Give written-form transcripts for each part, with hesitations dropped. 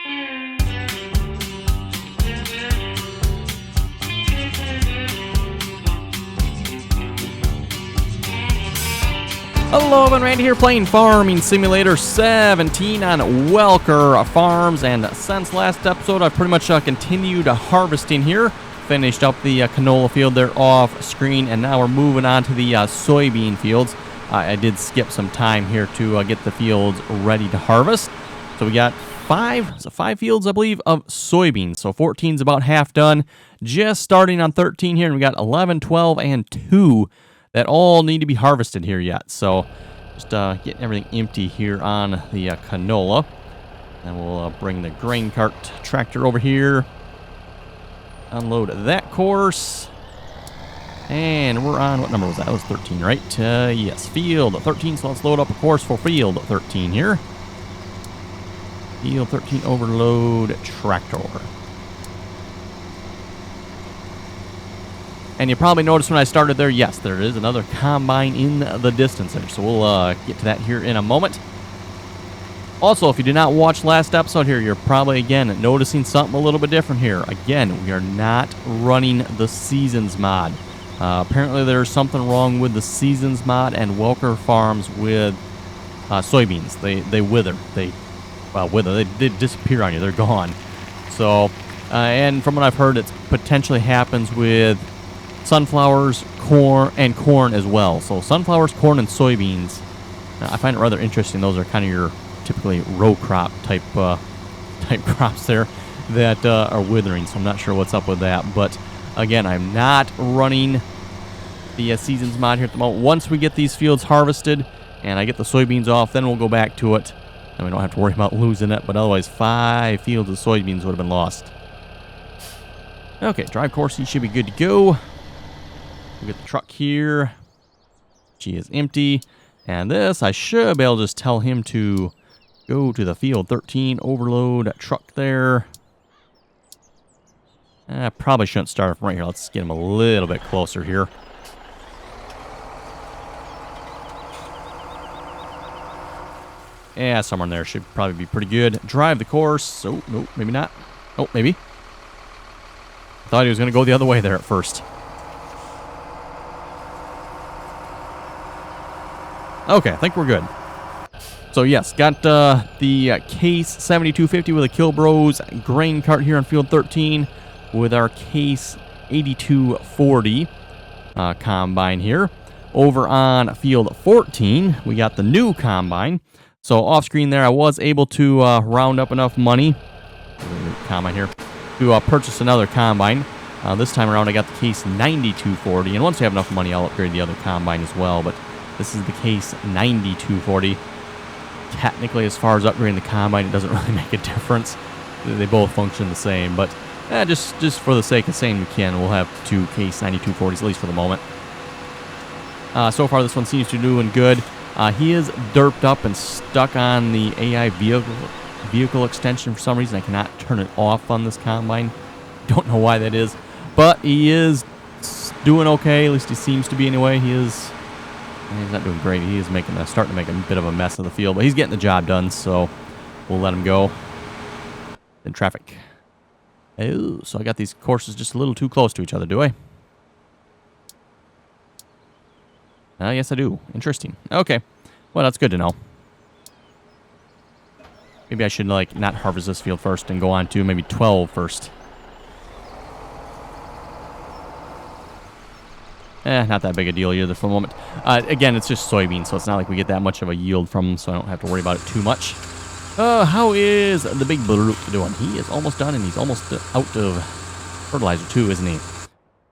Hello, everyone. Randy here playing Farming Simulator 17 on Welker Farms, and since last episode I've pretty much continued harvesting here. Finished up the canola field there off screen, and now we're moving on to the soybean fields. I did skip some time here to get the fields ready to harvest. So we got five fields, I believe, of soybeans. So 14's about half done. Just starting on 13 here, and we got 11, 12, and 2 that all need to be harvested here yet. So just getting everything empty here on the canola. And we'll bring the grain cart tractor over here. Unload that course. And we're on, what number was that? That was 13, right? Yes, field 13. So let's load up a course for field 13 here. Field 13 overload tractor. And you probably noticed when I started there, yes, there is another combine in the distance there. So we'll get to that here in a moment. Also, if you did not watch last episode here, you're probably, again, noticing something a little bit different here. Again, we are not running the Seasons mod. Apparently, there's something wrong with the Seasons mod and Welker Farms with soybeans. They wither. They disappear on you. They're gone. So, and from what I've heard, it potentially happens with sunflowers, corn as well. So sunflowers, corn, and soybeans. I find it rather interesting. Those are kind of your typically row crop type crops there that are withering. So I'm not sure what's up with that. But again, I'm not running the Seasons mod here at the moment. Once we get these fields harvested and I get the soybeans off, then we'll go back to it. And we don't have to worry about losing it. But otherwise, 5 fields of soybeans would have been lost. Okay, drive course, you should be good to go. We'll get the truck here. She is empty. And this, I should be able to just tell him to go to the field 13 overload truck there. I probably shouldn't start from right here. Let's get him a little bit closer here. Yeah, somewhere in there should probably be pretty good. Drive the course. Oh, no, maybe not. Oh, maybe. Thought he was going to go the other way there at first. Okay, I think we're good. So yes, got the Case 7250 with a Kilbros grain cart here on field 13 with our Case 8240 combine here. Over on field 14, we got the new combine. So off screen there, I was able to round up enough money, combine here, to purchase another combine. This time around, I got the Case 9240, and once I have enough money, I'll upgrade the other combine as well. But this is the Case 9240. Technically, as far as upgrading the combine, it doesn't really make a difference. They both function the same, but just for the sake of saying we can, we'll have 2 Case 9240s, at least for the moment. So far, this one seems to be doing good. He is derped up and stuck on the AI vehicle extension for some reason. I cannot turn it off on this combine. Don't know why that is, but he is doing okay. At least he seems to be anyway. He's not doing great. He is starting to make a bit of a mess of the field, but he's getting the job done, so we'll let him go. Then traffic. Oh, so I got these courses just a little too close to each other, do I? Yes, I do. Interesting. Okay. Well, that's good to know. Maybe I should, not harvest this field first and go on to maybe 12 first. Not that big a deal either for the moment. Again, it's just soybeans, so it's not like we get that much of a yield from them, so I don't have to worry about it too much. How is the big Baruch doing? He is almost done, and he's almost out of fertilizer too, isn't he?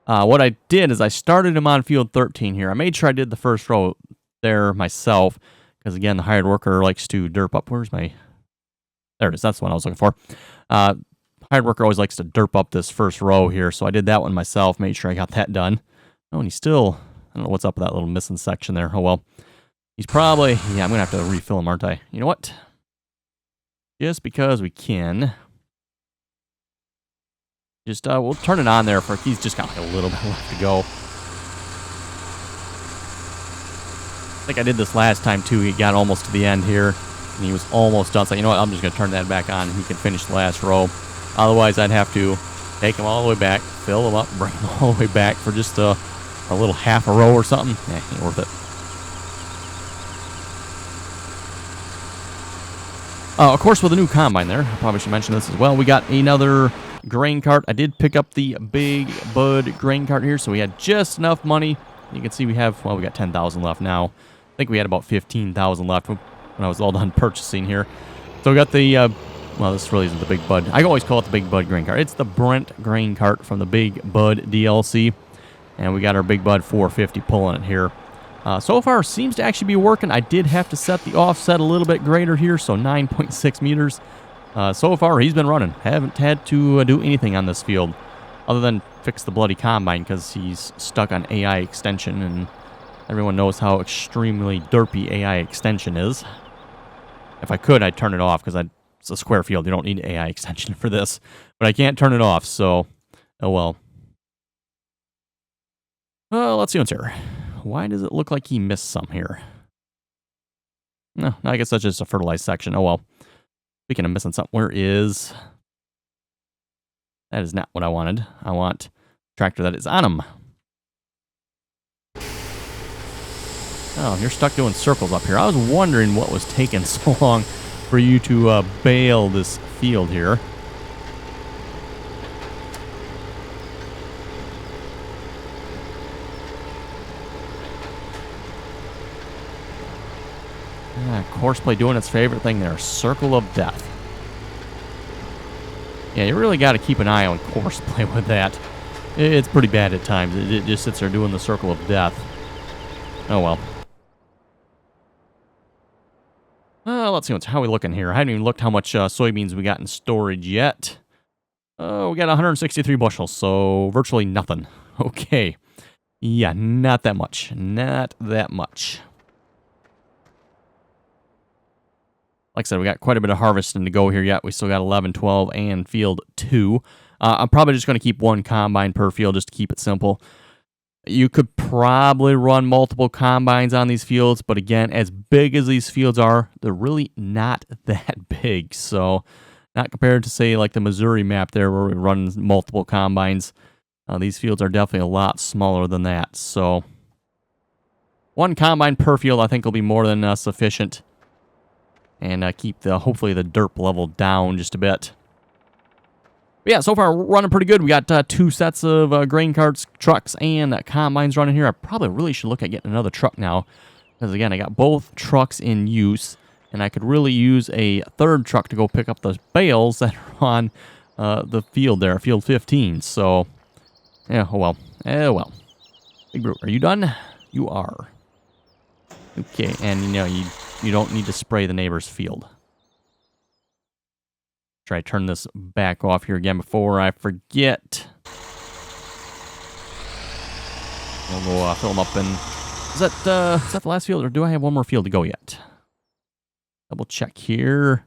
What I did is I started him on field 13 here. I made sure I did the first row there myself, because again, the hired worker likes to derp up. Where's my... There it is. That's the one I was looking for. Hired worker always likes to derp up this first row here, so I did that one myself, made sure I got that done. Oh, and he's still... I don't know what's up with that little missing section there. Oh, well. He's probably... Yeah, I'm going to have to refill him, aren't I? You know what? Just because we can... Just, we'll turn it on there for... He's just got like a little bit left to go. I think I did this last time, too. He got almost to the end here. And he was almost done. So, you know what? I'm just going to turn that back on and he can finish the last row. Otherwise, I'd have to take him all the way back, fill him up, bring him all the way back for just a little half a row or something. Ain't worth it. Of course, with the new combine there, I probably should mention this as well. We got another grain cart. I did pick up the Big Bud grain cart here, so we had just enough money. You can see we have, well, we got 10,000 left now. I think we had about 15,000 left when I was all done purchasing here. So we got the, well, this really isn't the Big Bud. I always call it the Big Bud grain cart. It's the Brent grain cart from the Big Bud DLC. And we got our Big Bud 450 pulling it here. So far, seems to actually be working. I did have to set the offset a little bit greater here, so 9.6 meters. So far, he's been running. Haven't had to do anything on this field other than fix the bloody combine because he's stuck on AI extension, and everyone knows how extremely derpy AI extension is. If I could, I'd turn it off because it's a square field. You don't need AI extension for this. But I can't turn it off, so oh well. Let's see what's here. Why does it look like he missed some here? No, I guess that's just a fertilized section. Oh, well. Speaking of missing something, where is... That is not what I wanted. I want a tractor that is on him. Oh, you're stuck doing circles up here. I was wondering what was taking so long for you to bale this field here. Courseplay doing its favorite thing there, circle of death. Yeah, you really got to keep an eye on Courseplay with that. It's pretty bad at times. It just sits there doing the circle of death. Oh well. Let's see how we looking here. I haven't even looked how much soybeans we got in storage yet. We got 163 bushels, so virtually nothing. Okay. Yeah, not that much. Not that much. Like I said, we got quite a bit of harvesting to go here yet. We still got 11, 12, and field 2. I'm probably just going to keep one combine per field just to keep it simple. You could probably run multiple combines on these fields, but again, as big as these fields are, they're really not that big. So, not compared to, say, like the Missouri map there where we run multiple combines. These fields are definitely a lot smaller than that. So, one combine per field I think will be more than sufficient. And keep hopefully the derp level down just a bit. But yeah, so far we're running pretty good. We got 2 sets of grain carts, trucks, and combines running here. I probably really should look at getting another truck now. Because again, I got both trucks in use. And I could really use a third truck to go pick up those bales that are on the field there, field 15. So, yeah, oh well. Oh well. Big Brute, are you done? You are. Okay, and you know, you don't need to spray the neighbor's field. Try to turn this back off here again before I forget. We'll go fill them up. And is that the last field, or do I have one more field to go yet? Double check here.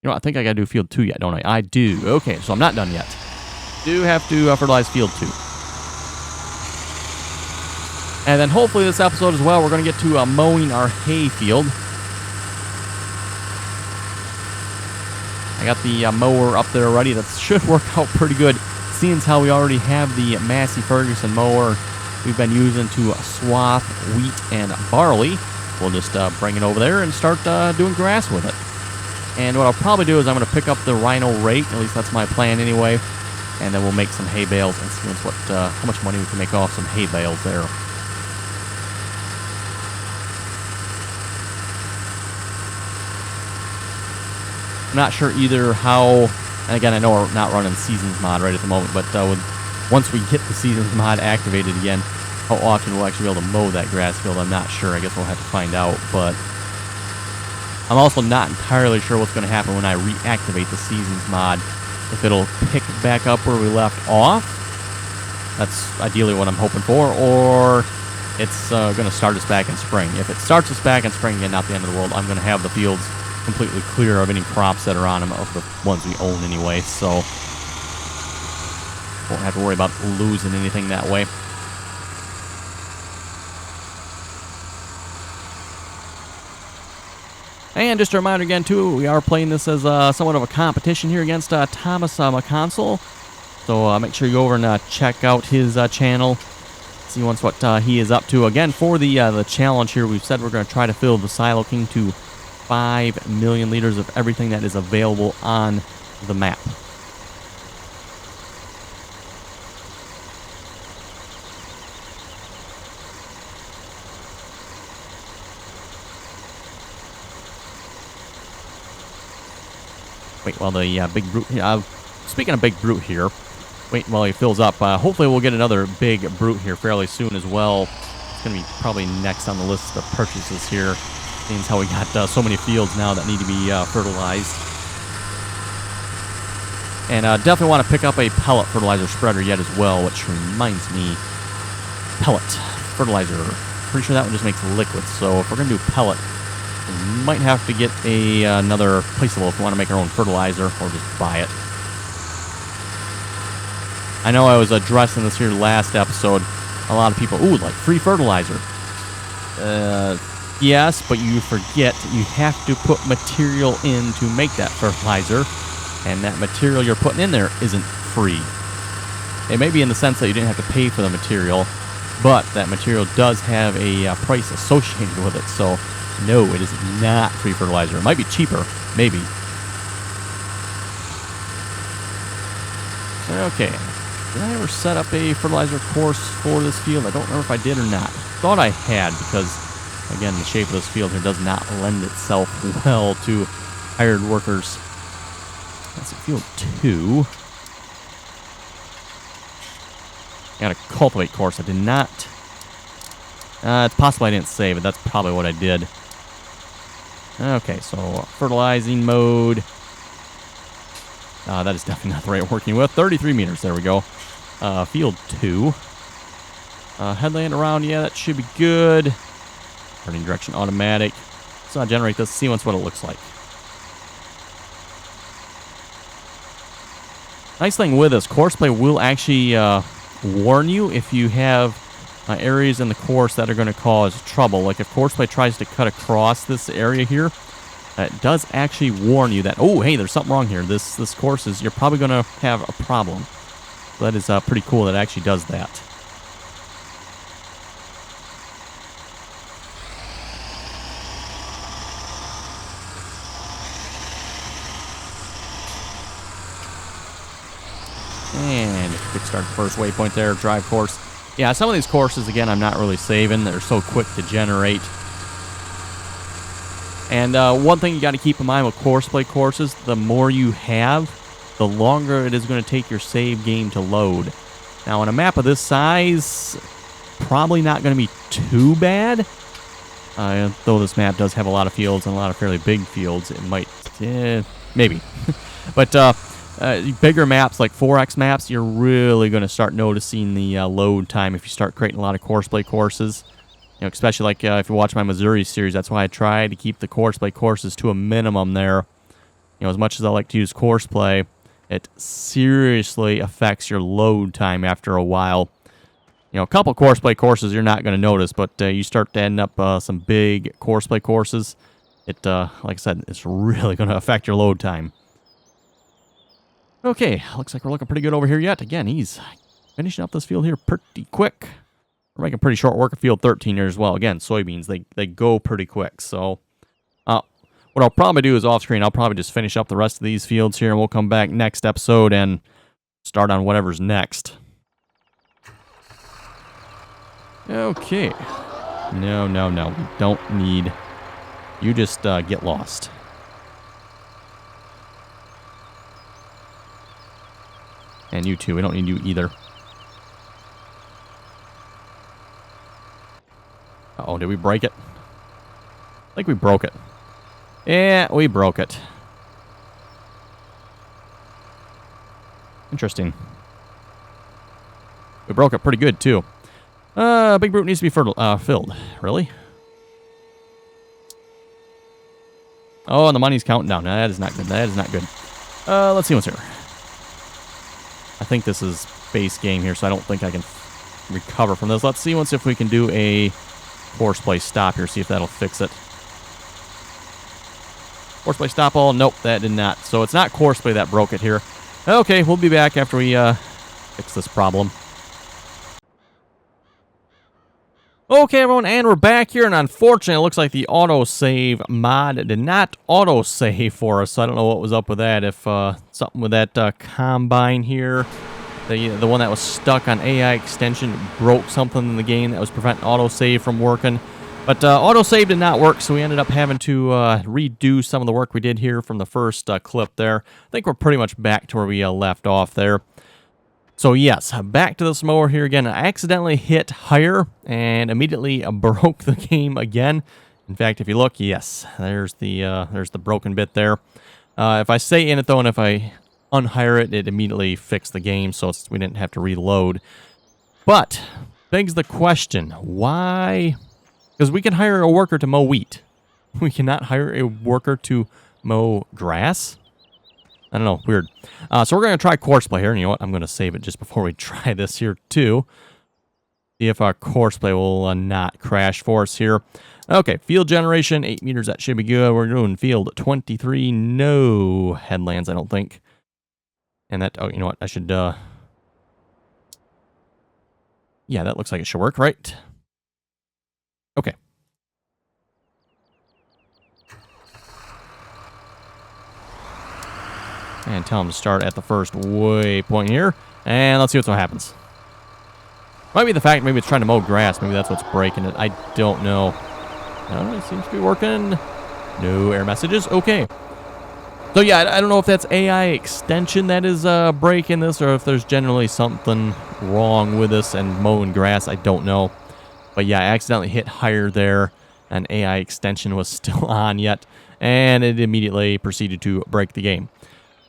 You know, I think I gotta do field 2 yet, don't I? I do. Okay, so I'm not done yet. Do have to fertilize field 2. And then hopefully this episode as well, we're going to get to mowing our hay field. I got the mower up there already. That should work out pretty good, seeing as how we already have the Massey Ferguson mower we've been using to swath wheat and barley. We'll just bring it over there and start doing grass with it. And what I'll probably do is I'm going to pick up the Rhino rake. At least that's my plan anyway. And then we'll make some hay bales and see how much money we can make off some hay bales there. I'm not sure either how, and again, I know we're not running Seasons mod right at the moment, but once we get the Seasons mod activated again, how often we'll actually be able to mow that grass field, I'm not sure. I guess we'll have to find out, but I'm also not entirely sure what's going to happen when I reactivate the Seasons mod. If it'll pick back up where we left off, that's ideally what I'm hoping for, or it's going to start us back in spring. If it starts us back in spring, again, not the end of the world, I'm going to have the fields completely clear of any crops that are on them, of the ones we own anyway, so won't have to worry about losing anything that way. And just a reminder again, too, we are playing this as somewhat of a competition here against Thomas McConsole. So make sure you go over and check out his channel. See once what he is up to. Again, for the challenge here, we've said we're going to try to fill the Silo King to 5 million liters of everything that is available on the map. Wait, while the big brute... speaking of big brute here, wait while he fills up. Hopefully we'll get another big brute here fairly soon as well. It's going to be probably next on the list of purchases here. Seeing how we got so many fields now that need to be fertilized. And definitely want to pick up a pellet fertilizer spreader yet as well, which reminds me, pellet fertilizer. Pretty sure that one just makes liquids. So if we're going to do pellet, we might have to get another placeable if we want to make our own fertilizer, or just buy it. I know I was addressing this here last episode. A lot of people, ooh, like free fertilizer. Yes, but you forget you have to put material in to make that fertilizer, and that material you're putting in there isn't free. It may be in the sense that you didn't have to pay for the material, but that material does have a price associated with it, so no, it is not free fertilizer. It might be cheaper, maybe. Okay. Did I ever set up a fertilizer course for this field? I don't remember if I did or not. Thought I had, because, again, the shape of this field here does not lend itself well to hired workers. That's field 2. Got a cultivate course. I did not. It's possible I didn't save it. That's probably what I did. Okay, so fertilizing mode. That is definitely not the right working with. 33 meters. There we go. Field 2. Headland around. Yeah, that should be good. Turning direction automatic. So I'll generate this. See once what it looks like. Nice thing with this, course play will actually warn you if you have areas in the course that are going to cause trouble. Like if course play tries to cut across this area here, it does actually warn you that, oh, hey, there's something wrong here. This course is, you're probably going to have a problem. So that is pretty cool that it actually does that. And quick start the first waypoint there, drive course. Yeah, some of these courses, again, I'm not really saving. They're so quick to generate. And one thing you got to keep in mind with course play courses, the more you have, the longer it is going to take your save game to load. Now, on a map of this size, probably not going to be too bad. Though this map does have a lot of fields and a lot of fairly big fields, it might, maybe. But bigger maps like 4X maps, you're really going to start noticing the load time if you start creating a lot of course play courses. You know, especially like if you watch my Missouri series, that's why I try to keep the course play courses to a minimum there. You know, as much as I like to use course play, it seriously affects your load time after a while. You know, a couple course play courses you're not going to notice, but you start to end up some big course play courses, it, like I said, it's really going to affect your load time. Okay, looks like we're looking pretty good over here yet. Again, he's finishing up this field here pretty quick. We're making pretty short work of field 13 here as well. Again, soybeans, they go pretty quick. So what I'll probably do is off screen, I'll probably just finish up the rest of these fields here, and we'll come back next episode and start on whatever's next. Okay. No. We don't need... You just get lost. And you too. We don't need you either. Uh-oh, did we break it? I think we broke it. Yeah, we broke it. Interesting. We broke it pretty good, too. Big brute needs to be filled. Really? Oh, and the money's counting down. That is not good. That is not good. Let's see what's here. I think this is base game here, so I don't think I can recover from this. Let's see once if we can do a course play stop here, see if that'll fix it. Courseplay stop all. Nope, that did not. So it's not Courseplay that broke it here. Okay, we'll be back after we fix this problem. Okay, everyone, and we're back here, and unfortunately, it looks like the autosave mod did not autosave for us, so I don't know what was up with that, if something with that combine here, the one that was stuck on AI extension broke something in the game that was preventing autosave from working. But autosave did not work, so we ended up having to redo some of the work we did here from the first clip there. I think we're pretty much back to where we left off there. So yes, back to this mower here again. I accidentally hit higher and immediately broke the game again. In fact, if you look, yes, there's the broken bit there. If I stay in it though, and if I unhire it, it immediately fixed the game, so we didn't have to reload. But begs the question, why? Because we can hire a worker to mow wheat. We cannot hire a worker to mow grass. I don't know, weird. So we're going to try Courseplay here, and you know what? I'm going to save it just before we try this here, too. See if our Courseplay will not crash for us here. Okay, field generation, 8 meters, that should be good. We're doing field 23, no headlands, I don't think. And that, oh, you know what? I should, yeah, that looks like it should work, right? Okay. And tell him to start at the first waypoint here. And let's see what happens. Might be the fact maybe it's trying to mow grass. Maybe that's what's breaking it. I don't know. Oh, it seems to be working. No error messages. Okay. So yeah, I don't know if that's AI extension that is breaking this, or if there's generally something wrong with this and mowing grass. I don't know. But yeah, I accidentally hit higher there, and AI extension was still on yet, and it immediately proceeded to break the game.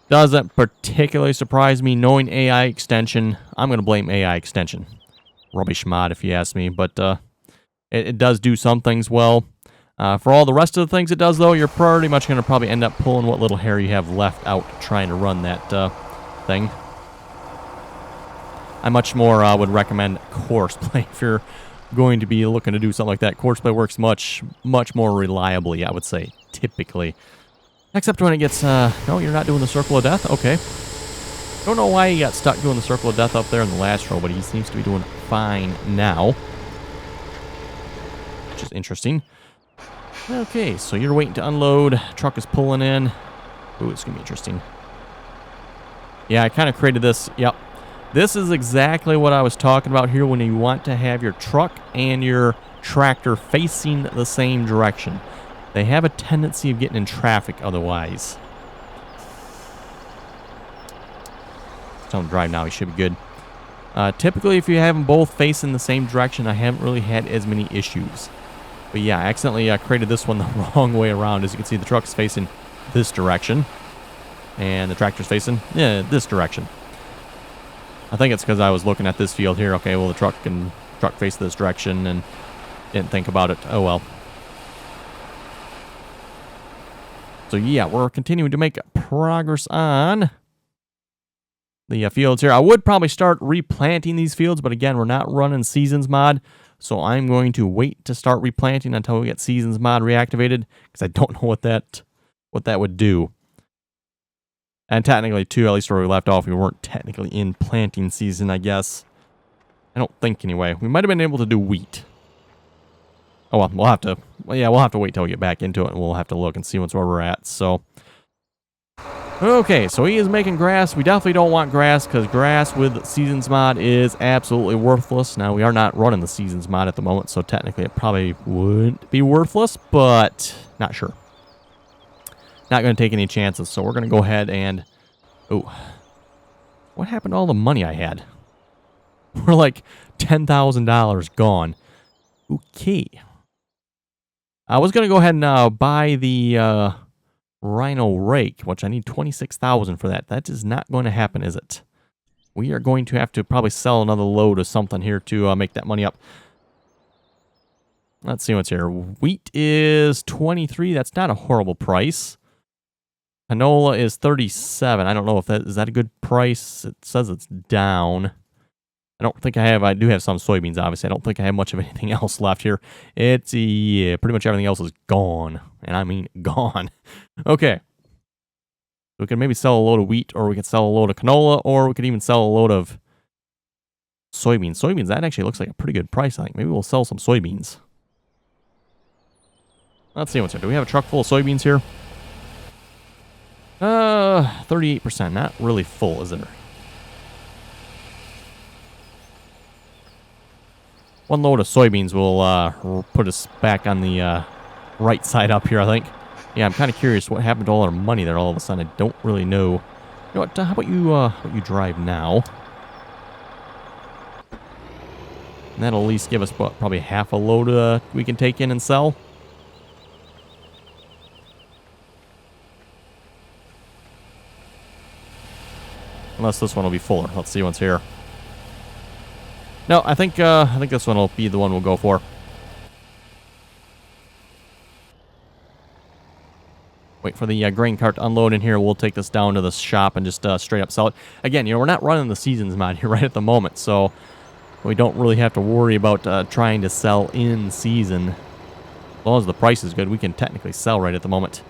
Doesn't particularly surprise me. Knowing AI extension, I'm going to blame AI extension. Rubbish mod, if you ask me, but it does do some things well. For all the rest of the things it does, though, you're pretty much going to probably end up pulling what little hair you have left out trying to run that thing. I much more would recommend Courseplay if you're going to be looking to do something like that. Courseplay works much more reliably, I would say, typically. Except when it gets, no, you're not doing the circle of death? Okay. Don't know why he got stuck doing the circle of death up there in the last row, but he seems to be doing fine now. Which is interesting. Okay, so you're waiting to unload. Truck is pulling in. Ooh, it's going to be interesting. Yeah, I kind of created this. Yep. This is exactly what I was talking about here when you want to have your truck and your tractor facing the same direction. They have a tendency of getting in traffic otherwise. Tell him to drive now. He should be good. Typically, if you have them both facing the same direction, I haven't really had as many issues. But yeah, I accidentally created this one the wrong way around. As you can see, the truck's facing this direction. And the tractor's facing this direction. I think it's because I was looking at this field here. Okay, well, the truck face this direction and didn't think about it. Oh, well. So yeah, we're continuing to make progress on the fields here. I would probably start replanting these fields, but again, we're not running Seasons mod, so I'm going to wait to start replanting until we get Seasons mod reactivated, because I don't know what that would do. And technically, too, at least where we left off, we weren't technically in planting season, I guess. I don't think, anyway. We might have been able to do wheat. Oh, well, we'll have to wait till we get back into it, and we'll have to look and see where we're at, so. Okay, so he is making grass. We definitely don't want grass, because grass with Seasons mod is absolutely worthless. Now, we are not running the Seasons mod at the moment, so technically it probably wouldn't be worthless, but not sure. Not going to take any chances, so we're going to go ahead and... Oh. What happened to all the money I had? We're like $10,000 gone. Okay. I was going to go ahead and buy the Rhino rake, which I need $26,000 for that. That is not going to happen, is it? We are going to have to probably sell another load of something here to make that money up. Let's see what's here. Wheat is 23. That's not a horrible price. Canola is 37. I don't know if is that a good price. It says it's down. I don't think I have. I do have some soybeans, obviously. I don't think I have much of anything else left here. It's, yeah, pretty much everything else is gone. And I mean gone. Okay. We could maybe sell a load of wheat, or we could sell a load of canola, or we could even sell a load of soybeans. Soybeans, that actually looks like a pretty good price, I think. Maybe we'll sell some soybeans. Let's see what's here. Do we have a truck full of soybeans here? 38%. Not really full, is it? One load of soybeans will put us back on the right side up here, I think. Yeah, I'm kind of curious what happened to all our money there all of a sudden. I don't really know. You know what? How about you drive now? And that'll at least give us what, probably half a load we can take in and sell. Unless this one will be fuller. Let's see what's here. No, I think this one will be the one we'll go for. Wait for the grain cart to unload in here. We'll take this down to the shop and just straight up sell it. Again, you know, we're not running the seasons mod here right at the moment, so we don't really have to worry about trying to sell in season. As long as the price is good, we can technically sell right at the moment.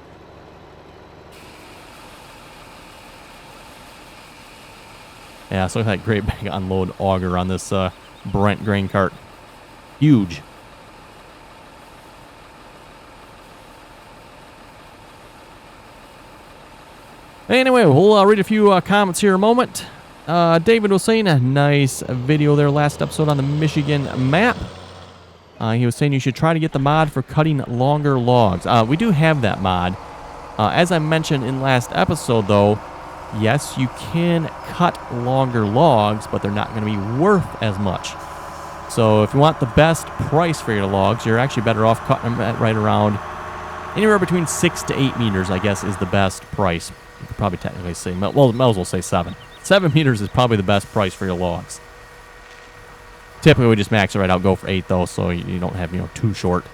Yeah, so look at that great big unload auger on this Brent grain cart. Huge. Anyway, we'll read a few comments here in a moment. David was saying a nice video there last episode on the Michigan map. He was saying you should try to get the mod for cutting longer logs. We do have that mod. As I mentioned in last episode, though, yes, you can cut longer logs, but they're not going to be worth as much. So if you want the best price for your logs, you're actually better off cutting them at right around anywhere between 6 to 8 meters, I guess, is the best price. You could probably technically say, well, might as well say 7. 7 meters is probably the best price for your logs. Typically, we just max it right out, go for 8, though, so you don't have, too short.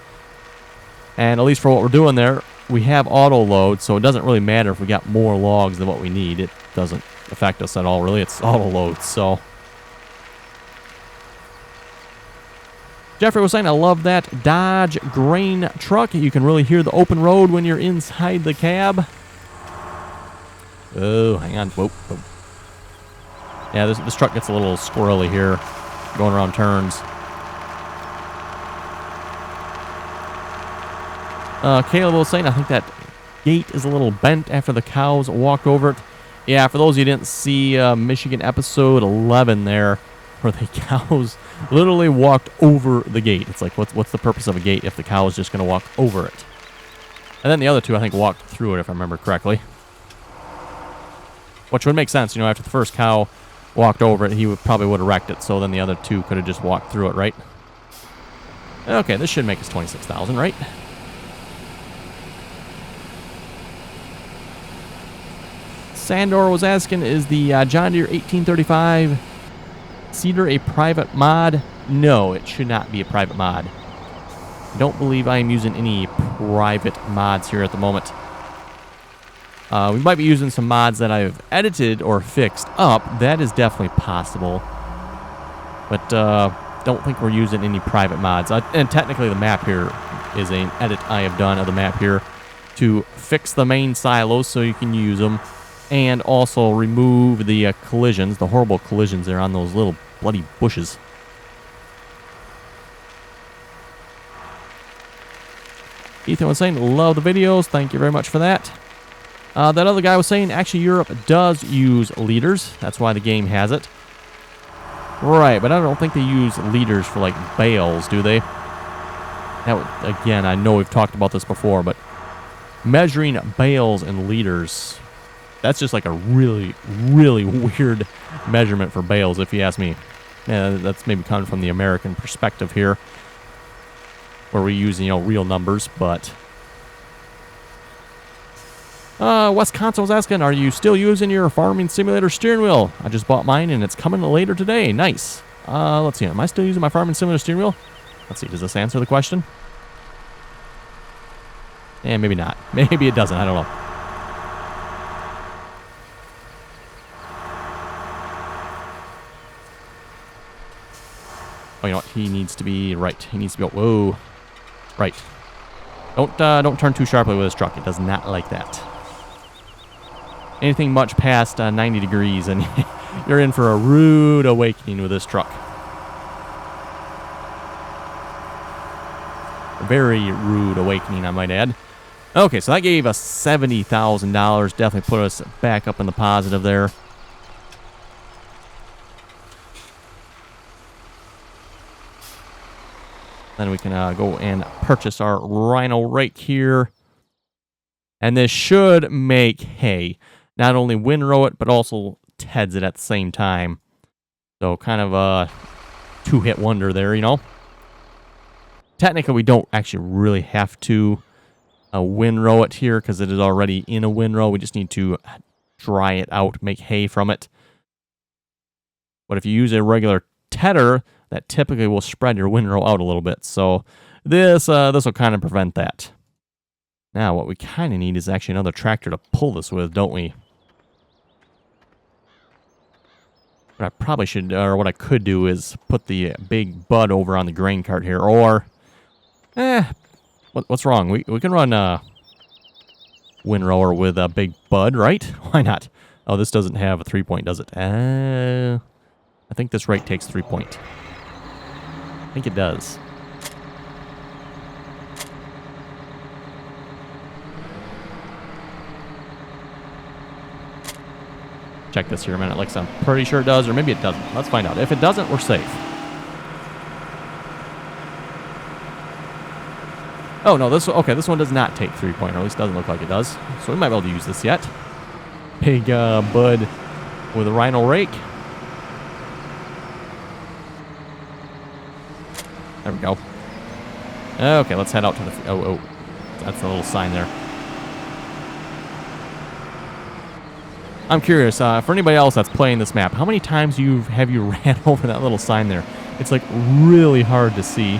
And at least for what we're doing there, we have auto load, so it doesn't really matter if we got more logs than what we need. It doesn't affect us at all, really. It's auto load, so. Jeffrey was saying, I love that Dodge grain truck. You can really hear the open road when you're inside the cab. Oh, hang on. Whoa, whoa. Yeah, this truck gets a little squirrely here, going around turns. Caleb was saying, I think that gate is a little bent after the cows walked over it. Yeah, for those of you who didn't see Michigan episode 11 there, where the cows literally walked over the gate. It's like, what's the purpose of a gate if the cow is just going to walk over it? And then the other two, I think, walked through it, if I remember correctly. Which would make sense, after the first cow walked over it, he probably would have wrecked it, so then the other two could have just walked through it, right? Okay, this should make us 26,000, right? Sandor was asking, is the John Deere 1835 Cedar a private mod? No, it should not be a private mod. I don't believe I am using any private mods here at the moment. We might be using some mods that I've edited or fixed up. That is definitely possible. But don't think we're using any private mods. And technically the map here is an edit I have done of the map here to fix the main silos so you can use them. And also remove the collisions, the horrible collisions there on those little bloody bushes. Ethan was saying, love the videos. Thank you very much for that. That other guy was saying, actually, Europe does use leaders. That's why the game has it. Right, but I don't think they use leaders for, like, bales, do they? Again, I know we've talked about this before, but measuring bales and leaders, that's just like a really, really weird measurement for bales, if you ask me. Yeah, that's maybe coming from the American perspective here, where we use, real numbers, but... Wisconsin was asking, are you still using your farming simulator steering wheel? I just bought mine, and it's coming later today. Nice. Let's see. Am I still using my farming simulator steering wheel? Let's see. Does this answer the question? Eh, maybe not. Maybe it doesn't. I don't know. Oh, you know what? He needs to be right. He needs to be... Whoa. Right. Don't turn too sharply with this truck. It does not like that. Anything much past 90 degrees and you're in for a rude awakening with this truck. A very rude awakening, I might add. Okay, so that gave us $70,000. Definitely put us back up in the positive there. Then we can go and purchase our Rhino rake here. And this should make hay. Not only windrow it, but also TEDs it at the same time. So kind of a two-hit wonder there, you know. Technically, we don't actually really have to windrow it here because it is already in a windrow. We just need to dry it out, make hay from it. But if you use a regular tedder, that typically will spread your windrow out a little bit. So this will kind of prevent that. Now, what we kind of need is actually another tractor to pull this with, don't we? What I probably should, or what I could do is put the big bud over on the grain cart here, or, what's wrong? We can run a windrower with a big bud, right? Why not? Oh, this doesn't have a 3-point, does it? I think this rate takes 3-point. I think it does. Check this here a minute. Like I'm pretty sure it does, or maybe it doesn't. Let's find out. If it doesn't, we're safe. Oh, no, this one does not take 3-point, or at least doesn't look like it does. So we might be able to use this yet. Big bud with a Rhino rake. There we go. Okay, let's head out to the... Oh, that's a little sign there. I'm curious, for anybody else that's playing this map, how many times have you ran over that little sign there? It's like really hard to see.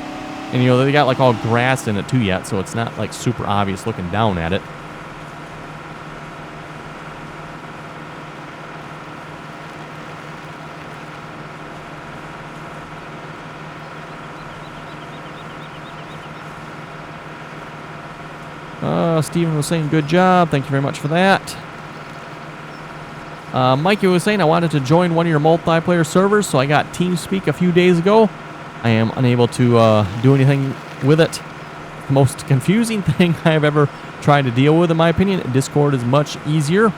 And you know, they got like all grass in it too yet, so it's not like super obvious looking down at it. Steven was saying good job. Thank you very much for that. Mikey was saying I wanted to join one of your multiplayer servers, so I got TeamSpeak a few days ago. I am unable to do anything with it. The most confusing thing I've ever tried to deal with, in my opinion. Discord is much easier.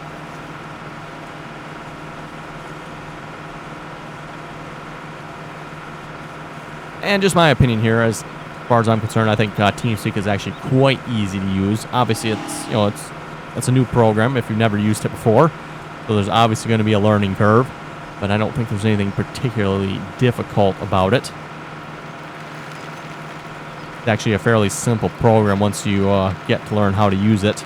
And just my opinion here, as far as I'm concerned, I think TeamSpeak is actually quite easy to use. Obviously, it's a new program if you've never used it before. So there's obviously going to be a learning curve, but I don't think there's anything particularly difficult about it. It's actually a fairly simple program once you get to learn how to use it.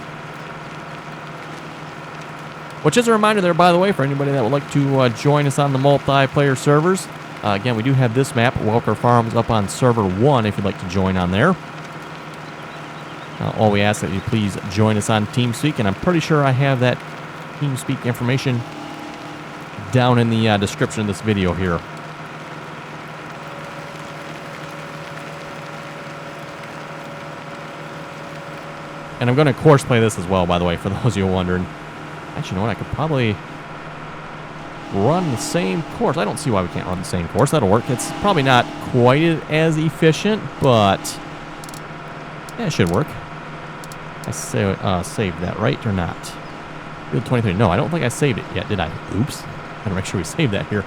Which is a reminder there, by the way, for anybody that would like to join us on the multiplayer servers. Again, we do have this map, Welker Farms, up on server 1 if you'd like to join on there. All we ask that you please join us on TeamSpeak, and I'm pretty sure I have that TeamSpeak information down in the description of this video here. And I'm going to course play this as well, by the way, for those of you wondering. Actually, you know what? I could probably run the same course. I don't see why we can't run the same course. That'll work. It's probably not quite as efficient, but yeah, it should work. I saved that, right, or not? Field 23. No, I don't think I saved it yet, did I? Oops. Gotta make sure we save that here.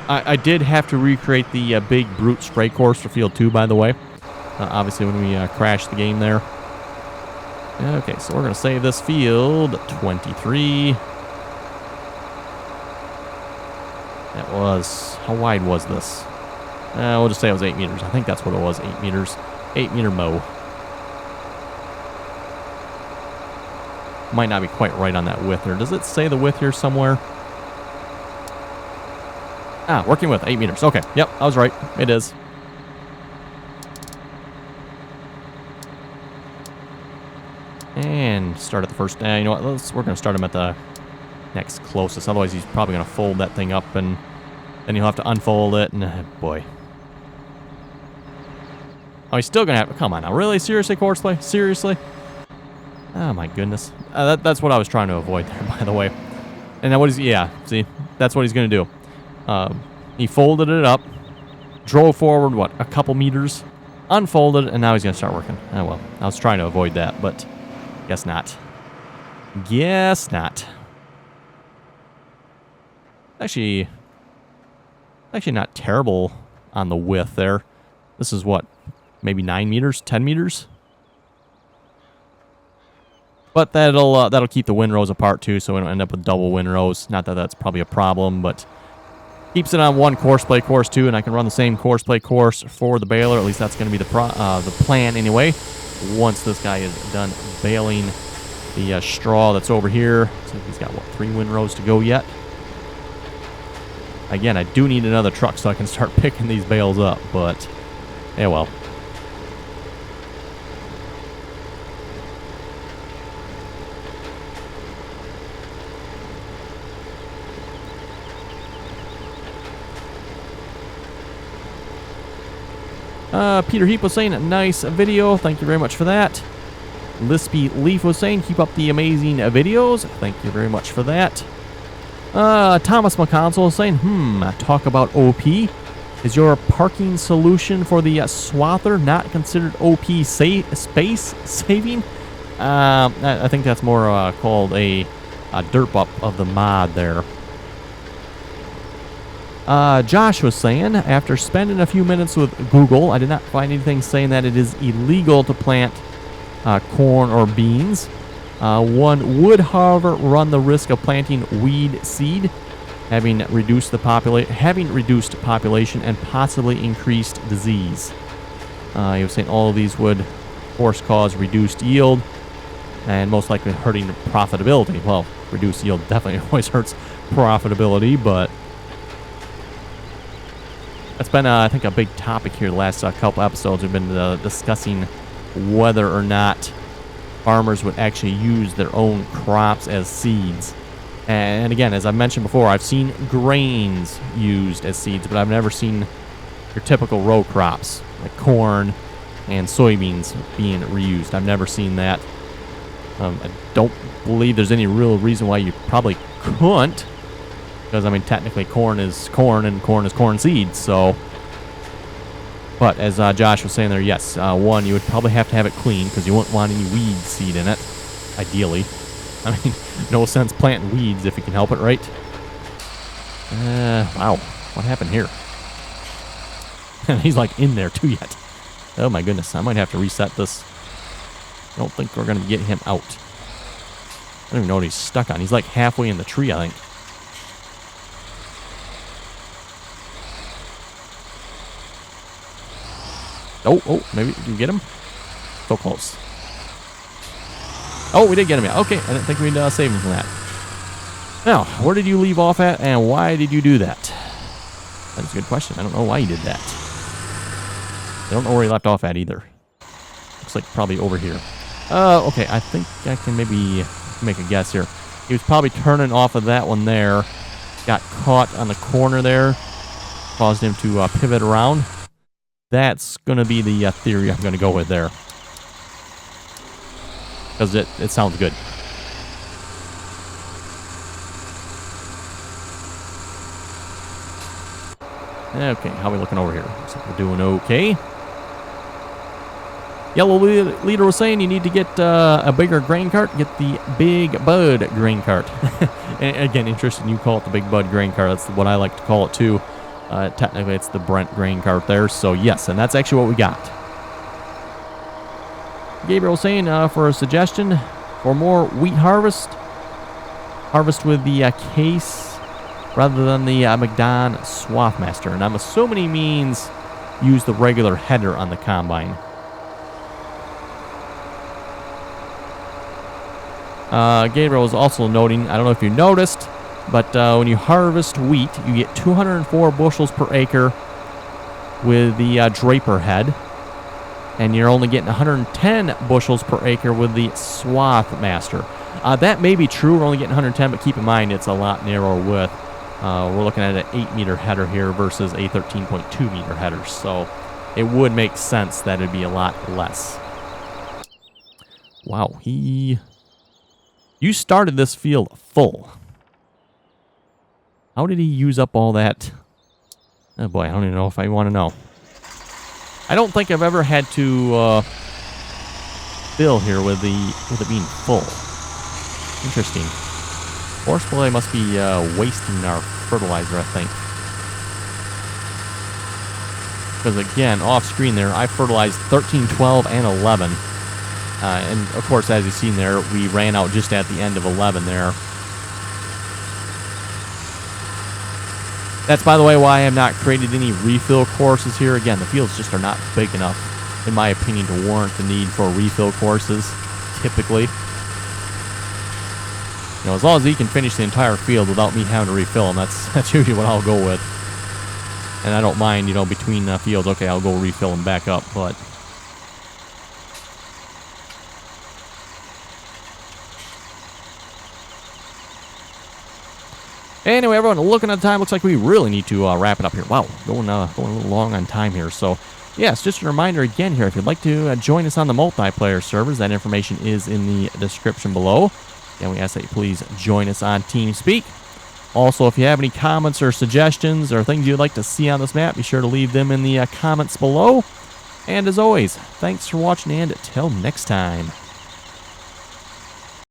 I did have to recreate the big brute spray course for Field 2, by the way. Obviously, when we crashed the game there. Okay, so we're going to save this field 23. That was... How wide was this? We'll just say it was 8 meters. I think that's what it was, 8 meters. 8 meter mow. Might not be quite right on that width there. Does it say the width here somewhere? Working with 8 meters. Okay, yep, I was right. It is. And start at the first. You know what? We're going to start him at the next closest. Otherwise, he's probably going to fold that thing up, and then you'll have to unfold it. And boy. Oh, he's still going to have... Come on now. Really? Seriously, course play? Seriously? Oh, my goodness. That's what I was trying to avoid there, by the way. And now what is... Yeah, see? That's what he's going to do. He folded it up, drove forward, what, a couple meters, unfolded, and now he's going to start working. Oh, well. I was trying to avoid that, but guess not. Guess not. Actually not terrible on the width there. This is what, maybe 9 meters, 10 meters? But that'll keep the windrows apart too, so we don't end up with double windrows. Not that that's probably a problem, but keeps it on one course play course too, and I can run the same course play course for the baler. At least that's going to be the plan anyway. Once this guy is done baling the straw that's over here, so he's got what, 3 windrows to go yet. Again, I do need another truck so I can start picking these bales up, but yeah, well. Peter Heap was saying, nice video. Thank you very much for that. Lispy Leaf was saying, keep up the amazing videos. Thank you very much for that. Thomas McConsole was saying, talk about OP. Is your parking solution for the swather not considered OP space saving? I think that's more called a derp up of the mod there. Josh was saying, after spending a few minutes with Google, I did not find anything saying that it is illegal to plant corn or beans. One would, however, run the risk of planting weed seed, having reduced population and possibly increased disease. He was saying all of these would, of course, cause reduced yield and most likely hurting profitability. Well, reduced yield definitely always hurts profitability, but that's been, I think, a big topic here the last couple episodes. We've been discussing whether or not farmers would actually use their own crops as seeds. And again, as I mentioned before, I've seen grains used as seeds, but I've never seen your typical row crops like corn and soybeans being reused. I've never seen that. I don't believe there's any real reason why you probably couldn't, because I mean technically corn is corn and corn is corn seeds. So, but as Josh was saying there, yes, one, you would probably have to have it clean because you wouldn't want any weed seed in it, ideally. I mean, no sense planting weeds if you can help it, right? Wow, what happened here? He's like in there too yet. Oh my goodness, I might have to reset this. I don't think we're going to get him out. I don't even know what he's stuck on. He's like halfway in the tree, I think. Oh, maybe did you get him? So close. Oh, we did get him. Yeah. Okay, I didn't think we'd save him from that. Now, where did you leave off at, and why did you do that? That's a good question. I don't know why you did that. I don't know where he left off at either. Looks like probably over here. Okay, I think I can maybe make a guess here. He was probably turning off of that one there. Got caught on the corner there. Caused him to pivot around. That's going to be the theory I'm going to go with there. Because it sounds good. Okay, how are we looking over here? Looks like we're doing okay. Yellow Leader was saying you need to get a bigger grain cart. Get the Big Bud grain cart. And again, interesting you call it the Big Bud grain cart. That's what I like to call it too. Technically, it's the Brent grain cart there. So, yes, and that's actually what we got. Gabriel saying for a suggestion for more wheat harvest with the case rather than the McDon Swathmaster. And I'm assuming he means use the regular header on the combine. Gabriel was also noting, I don't know if you noticed, but when you harvest wheat, you get 204 bushels per acre with the Draper head. And you're only getting 110 bushels per acre with the Swathmaster. That may be true. We're only getting 110, but keep in mind it's a lot narrower width. We're looking at an 8-meter header here versus a 13.2-meter header. So it would make sense that it'd be a lot less. Wow, you started this field full. How did he use up all that? Oh boy, I don't even know if I want to know. I don't think I've ever had to fill here with it being full. Interesting. Horseplay must be wasting our fertilizer, I think. Because again, off screen there, I fertilized 13, 12, and 11. And of course, as you've seen there, we ran out just at the end of 11 there. That's, by the way, why I have not created any refill courses here. Again, the fields just are not big enough, in my opinion, to warrant the need for refill courses, typically. You know, as long as he can finish the entire field without me having to refill them, that's usually what I'll go with. And I don't mind, you know, between fields, okay, I'll go refill them back up, but... Anyway, everyone, looking at the time, looks like we really need to wrap it up here. Wow, going a little long on time here. So, yes, just a reminder again here, if you'd like to join us on the multiplayer servers, that information is in the description below. And we ask that you please join us on TeamSpeak. Also, if you have any comments or suggestions or things you'd like to see on this map, be sure to leave them in the comments below. And as always, thanks for watching, and till next time.